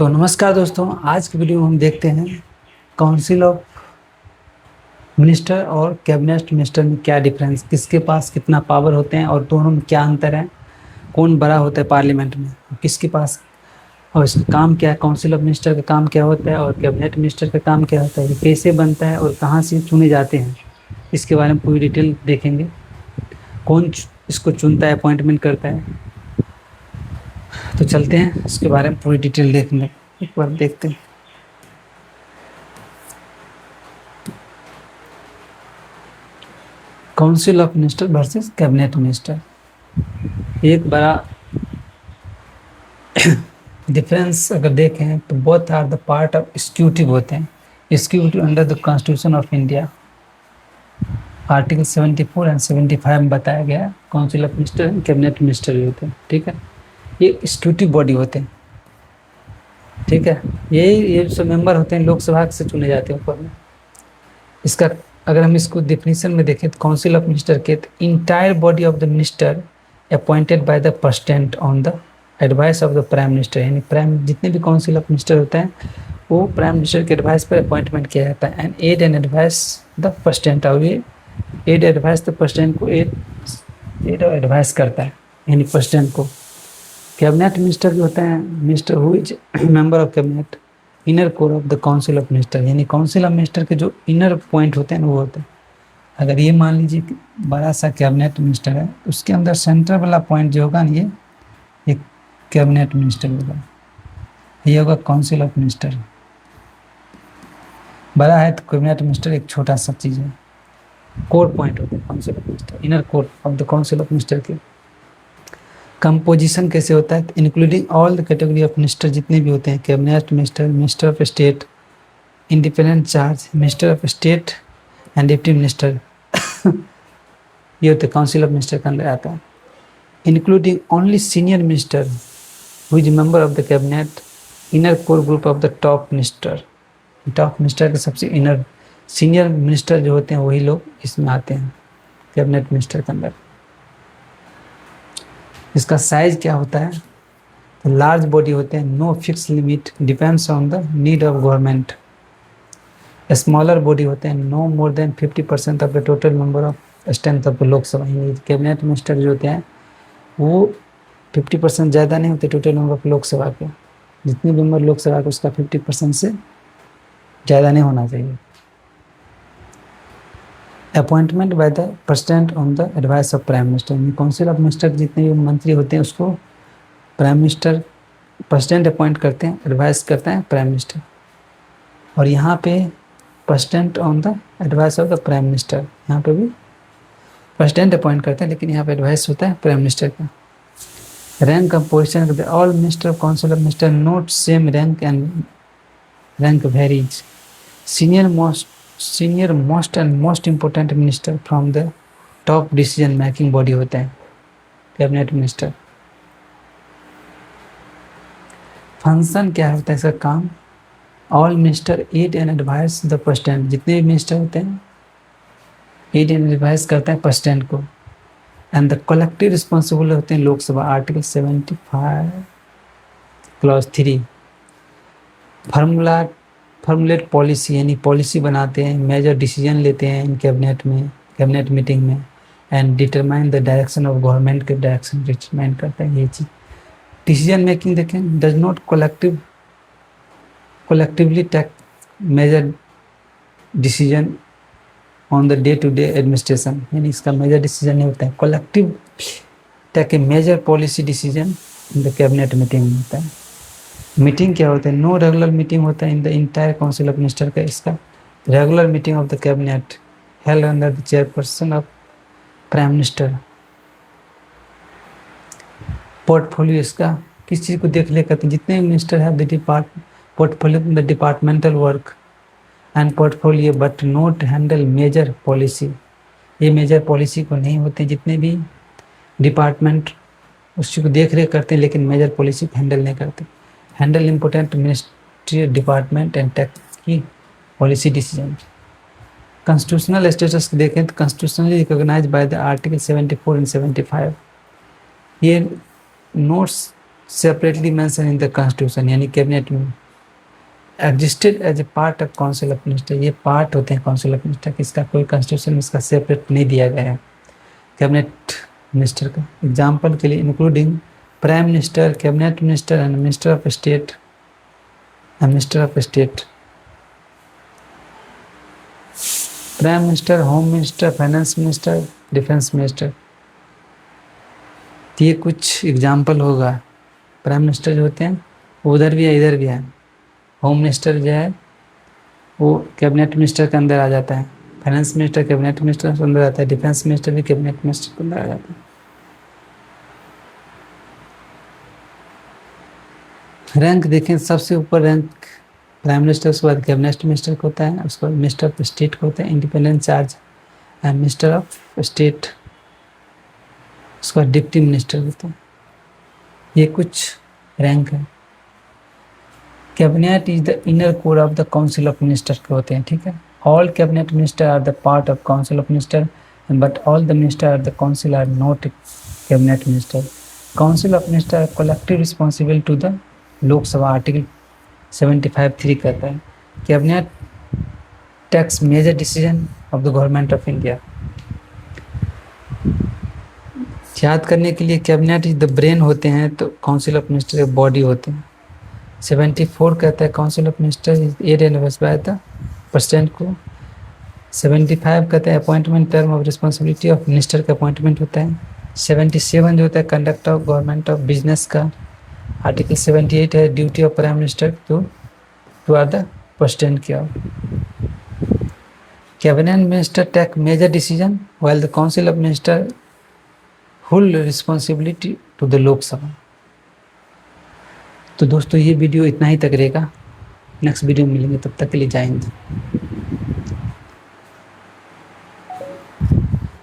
तो नमस्कार दोस्तों, आज की वीडियो में हम देखते हैं काउंसिल ऑफ मिनिस्टर और कैबिनेट मिनिस्टर में क्या डिफरेंस, किसके पास कितना पावर होते हैं और दोनों में क्या अंतर है, कौन बड़ा होता है पार्लियामेंट में, किसके पास, और इसका काम क्या है, काउंसिल ऑफ मिनिस्टर का काम क्या होता है और कैबिनेट मिनिस्टर का काम क्या होता है, ये कैसे बनता है और कहाँ से चुने जाते हैं, इसके बारे में पूरी डिटेल देखेंगे। कौन इसको चुनता है, अपॉइंटमेंट करता है। तो चलते हैं इसके बारे में पूरी डिटेल देखने, एक बार देखते हैं। Council of minister versus cabinet minister, एक बड़ा डिफरेंस अगर देखें तो both are the part of executive होते हैं। Executive under the constitution of India article 74 and 75 में बताया गया है। Council of minister and cabinet minister भी होते हैं, ठीक है। ये एग्जीक्यूटिव बॉडी होते हैं, ठीक है। ये सब मेंबर होते हैं, लोकसभा से चुने जाते हैं ऊपर में। इसका अगर हम इसको डेफिनेशन में देखें तो काउंसिल ऑफ मिनिस्टर के entire body of the minister appointed by the president on the advice of the prime minister, यानी प्राइम जितने भी काउंसिल ऑफ मिनिस्टर होते हैं वो प्राइम मिनिस्टर के एडवाइस पर अपॉइंटमेंट किया जाता है। And aid and advice the president, और ये एड एडवाइस द प्रेसिडेंट को एड और एडवाइस करता है, यानी प्रेसिडेंट को। कैबिनेट मिनिस्टर जो होता है minister who is member of cabinet inner core of the council of minister, यानी काउंसिल ऑफ मिनिस्टर के जो इनर पॉइंट होते हैं वो होते हैं। अगर ये मान लीजिए कि बड़ा सा कैबिनेट मिनिस्टर है तो उसके अंदर सेंटर वाला पॉइंट जो होगा ये एक कैबिनेट मिनिस्टर होगा, ये होगा काउंसिल ऑफ मिनिस्टर। बड़ा है तो कैबिनेट मिनिस्टर एक छोटा सा चीज़ है। कोर पॉइंट होते हैं council of minister, inner core of the council of minister के। कंपोजिशन कैसे होता है, including all the category of minister जितने भी होते हैं, cabinet minister, minister of state, independent charge, minister of state and deputy minister ये होते काउंसिल ऑफ मिनिस्टर के अंदर आता है। Including only senior minister who is member of the cabinet, inner core group of the top minister. Top minister के सबसे inner senior minister जो होते हैं वही लोग इसमें आते हैं कैबिनेट मिनिस्टर के अंदर। इसका साइज क्या होता है, तो लार्ज बॉडी होते हैं, no fix limit, depends on the need of government. Smaller body होते हैं, no more than 50% of the total member of strength of Lok Sabha. Cabinet minister जो होते हैं वो 50% ज़्यादा नहीं होते टोटल मेंबर ऑफ लोकसभा के, जितने मेंबर लोकसभा के उसका 50% से ज़्यादा नहीं होना चाहिए। Appointment bye the president on the advice of prime minister, council of minister जितने भी मंत्री होते हैं उसको प्राइम मिनिस्टर प्रेसिडेंट अपॉइंट करते हैं, एडवाइस करता है प्राइम मिनिस्टर। और यहाँ पे president on the advice of the prime minister, यहाँ पे भी प्रेसिडेंट अपॉइंट करते हैं लेकिन यहाँ पे एडवाइस होता है प्राइम मिनिस्टर का। Rank composition, all minister of council of minister note same rank and rank varies. Senior most and most important minister from the top decision making body होते हैं कैबिनेट मिनिस्टर। फंक्शन क्या होता है इसका काम, all minister aid and advice the president, जितने भी minister होते हैं एड एंड एडवाइस करते हैं प्रेसिडेंट को। एंड द कलेक्टिव रिस्पॉन्सिबल होते हैं Lok Sabha, article 75 clause 3। Formulate policy, यानी पॉलिसी बनाते हैं, मेजर डिसीजन लेते हैं इन कैबिनेट में, कैबिनेट मीटिंग में। And determine the direction of government के डायरेक्शन डिटरमाइन करते हैं ये चीज़। डिसीजन मेकिंग देखें, does not collectively take major decision on the day to day administration, यानी इसका मेजर डिसीजन नहीं होता है, collective take a major policy decision in the cabinet meeting में होता है। मीटिंग क्या होता है, नो रेगुलर मीटिंग होता है in the entire council of minister का। इसका regular meeting of the cabinet held under the chairperson of prime minister. Portfolio इसका किस चीज़ को देख ले करते हैं, जितने मिनिस्टर है the portfolio the departmental work and portfolio but not handle major policy, ये मेजर पॉलिसी को नहीं होते, जितने भी डिपार्टमेंट उसको देख रेख करते हैं लेकिन मेजर पॉलिसी को हैंडल नहीं करते। Handle important ministry department and tax की पॉलिसी डिसीजन। कॉन्स्टिट्यूशनल स्टेटस देखें तो constitutionally recognise by the article 74 and 75। ये notes separately mention in the constitution, यानी कैबिनेट में existed as a part of council of minister, ये part होते हैं council of minister, इसका कोई कॉन्स्टिट्यूशन इसका सेपरेट नहीं दिया गया है कैबिनेट मिनिस्टर का। एग्जाम्पल के लिए including prime minister, cabinet minister and minister of state and minister of state, prime minister, home minister, finance minister, defence minister. ये कुछ एग्जाम्पल होगा। प्राइम मिनिस्टर जो होते हैं वो उधर भी है इधर भी है। होम मिनिस्टर जो है वो कैबिनेट मिनिस्टर के अंदर आ जाता है, फाइनेंस मिनिस्टर कैबिनेट मिनिस्टर के अंदर आता है, डिफेंस मिनिस्टर भी कैबिनेट मिनिस्टर के अंदर आ जाता है। रैंक देखें, सबसे ऊपर रैंक प्राइम मिनिस्टर, उसके बाद कैबिनेट मिनिस्टर को होता है, उसके बाद मिनिस्टर ऑफ स्टेट को होता है, independent charge and minister of state, उसके बाद डिप्टी मिनिस्टर होता है। ये कुछ रैंक है। Cabinet is the inner core of the council of minister के होते हैं, ठीक है। All cabinet minister are the part of council of minister but all the minister of the council are not cabinet minister. Council of minister collective responsible to the Lok Sabha, article 75(3) कहता है। Cabinet takes major decision of the government of India. याद करने के लिए cabinet is the brain होते हैं, तो council of minister एक बॉडी होते हैं। 74 कहता है council of minister is aid and overs by the president को। 75 कहता है appointment term of responsibility of minister का अपॉइंटमेंट होता है। 77 जो होता है conduct of government of business का। आर्टिकल 78 है duty of prime minister to or the president की। Cabinet minister take major decision while the council of minister full responsibility to the Lok Sabha. तो दोस्तों ये वीडियो इतना ही तक रहेगा, नेक्स्ट वीडियो में मिलेंगे, तब तक के लिए जय हिंद।